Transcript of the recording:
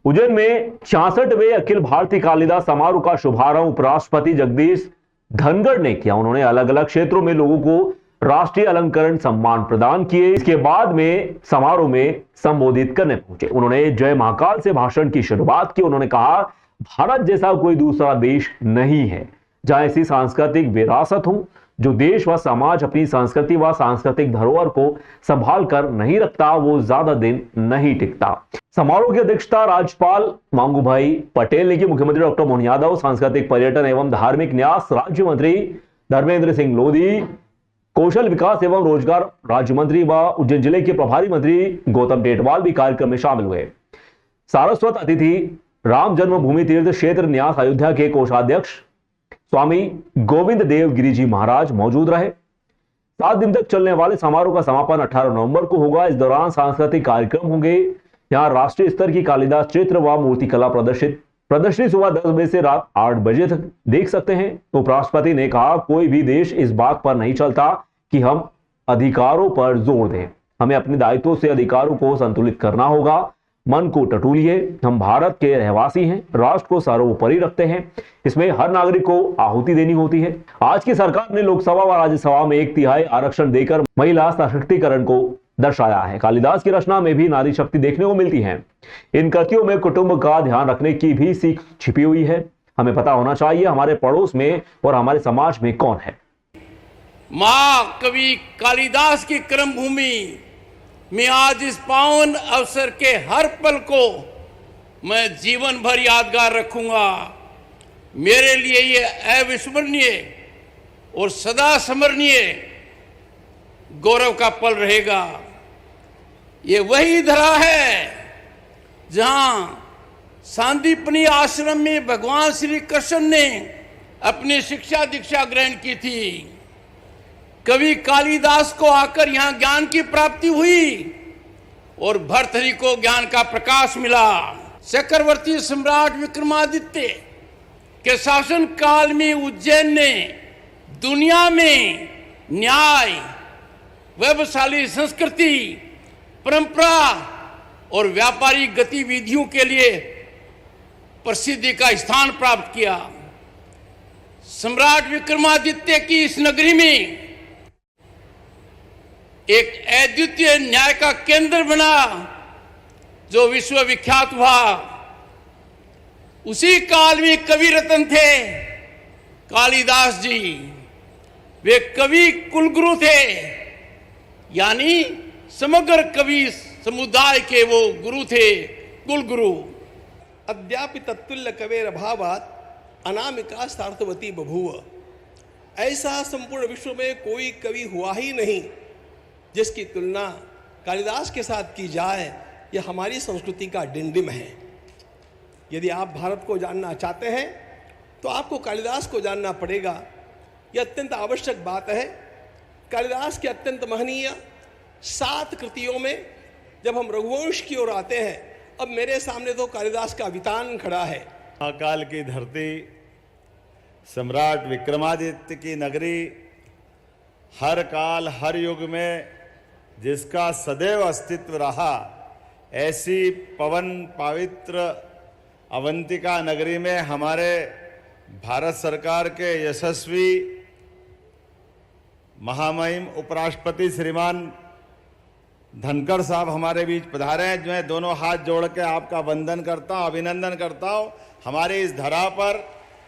उज्जैन में 66वें अखिल भारतीय कालिदास समारोह का शुभारंभ उपराष्ट्रपति जगदीश धनखड़ ने किया। उन्होंने अलग अलग क्षेत्रों में लोगों को राष्ट्रीय अलंकरण सम्मान प्रदान किए। इसके बाद में समारोह में संबोधित करने पहुंचे। उन्होंने जय महाकाल से भाषण की शुरुआत की। उन्होंने कहा, भारत जैसा कोई दूसरा देश नहीं है जहां ऐसी सांस्कृतिक विरासत हो। जो देश व समाज अपनी संस्कृति व सांस्कृतिक धरोहर को संभाल कर नहीं रखता, वो ज्यादा दिन नहीं टिकता। समारोह की अध्यक्षता राज्यपाल मांगूभाई पटेल ने की। मुख्यमंत्री डॉक्टर मोहन यादव, सांस्कृतिक पर्यटन एवं धार्मिक न्यास राज्य मंत्री धर्मेंद्र सिंह लोधी, कौशल विकास एवं रोजगार राज्य मंत्री व उज्जैन जिले के प्रभारी मंत्री गौतम टेटवाल भी कार्यक्रम में शामिल हुए। सारस्वत अतिथि राम जन्मभूमि तीर्थ क्षेत्र न्यास अयोध्या के कोषाध्यक्ष स्वामी गोविंद देव गिरी जी महाराज मौजूद रहे। 7 दिन तक चलने वाले समारोह का समापन 18 नवंबर को होगा। इस दौरान सांस्कृतिक कार्यक्रम होंगे। यहाँ राष्ट्रीय स्तर की कालिदास चित्र व मूर्तिकला प्रदर्शनी सुबह 10 बजे से रात 8 बजे तक देख सकते हैं। उपराष्ट्रपति ने कहा, कोई भी देश इस बात पर नहीं चलता कि हम अधिकारों पर जोर दें। हमें अपने दायित्वों से अधिकारों को संतुलित करना होगा। मन को टटोलिए, हम भारत के रहवासी हैं, राष्ट्र को सर्वोपरि रखते हैं। इसमें हर नागरिक को आहुति देनी होती है। आज की सरकार ने लोकसभा व राज्यसभा में 1/3 आरक्षण देकर महिला सशक्तिकरण को दर्शाया है। कालिदास की रचना में भी नारी शक्ति देखने को मिलती है। इन कृतियों में कुटुंब का ध्यान रखने की भी सीख छिपी हुई है। हमें पता होना चाहिए हमारे पड़ोस में और हमारे समाज में कौन है। मां कवि कालिदास की कर्म भूमि में आज इस पावन अवसर के हर पल को मैं जीवन भर यादगार रखूंगा। मेरे लिए ये अविस्मरणीय और सदा स्मरणीय गौरव का पल रहेगा। ये वही धरा है जहां सांदीपनी आश्रम में भगवान श्री कृष्ण ने अपनी शिक्षा दीक्षा ग्रहण की थी। कवि कालिदास को आकर यहां ज्ञान की प्राप्ति हुई और भर्तृहरि को ज्ञान का प्रकाश मिला। चक्रवर्ती सम्राट विक्रमादित्य के शासन काल में उज्जैन ने दुनिया में न्याय, वैभवशाली संस्कृति, परंपरा और व्यापारिक गतिविधियों के लिए प्रसिद्धि का स्थान प्राप्त किया। सम्राट विक्रमादित्य की इस नगरी में एक अद्वितीय न्याय का केंद्र बना जो विश्व विख्यात हुआ। उसी काल में कवि रत्न थे कालिदास जी। वे कवि कुलगुरु थे, यानी समग्र कवि समुदाय के वो गुरु थे, कुलगुरु। अद्यापि तत्तुल्य कवेर अभावात् अनामिका सार्थवती बभूव। ऐसा संपूर्ण विश्व में कोई कवि हुआ ही नहीं जिसकी तुलना कालिदास के साथ की जाए। यह हमारी संस्कृति का डिंडिम है। यदि आप भारत को जानना चाहते हैं तो आपको कालिदास को जानना पड़ेगा। यह अत्यंत आवश्यक बात है। कालिदास के अत्यंत महनीय 7 कृतियों में जब हम रघुवंश की ओर आते हैं, अब मेरे सामने तो कालिदास का वितान खड़ा है। महाकाल की धरती, सम्राट विक्रमादित्य की नगरी, हर काल हर युग में जिसका सदैव अस्तित्व रहा, ऐसी पवन पवित्र अवंतिका नगरी में हमारे भारत सरकार के यशस्वी महामहिम उपराष्ट्रपति श्रीमान धनखड़ साहब हमारे बीच पधारे हैं। मैं दोनों हाथ जोड़ के आपका वंदन करता हूँ, अभिनंदन करता हूँ। हमारे इस धरा पर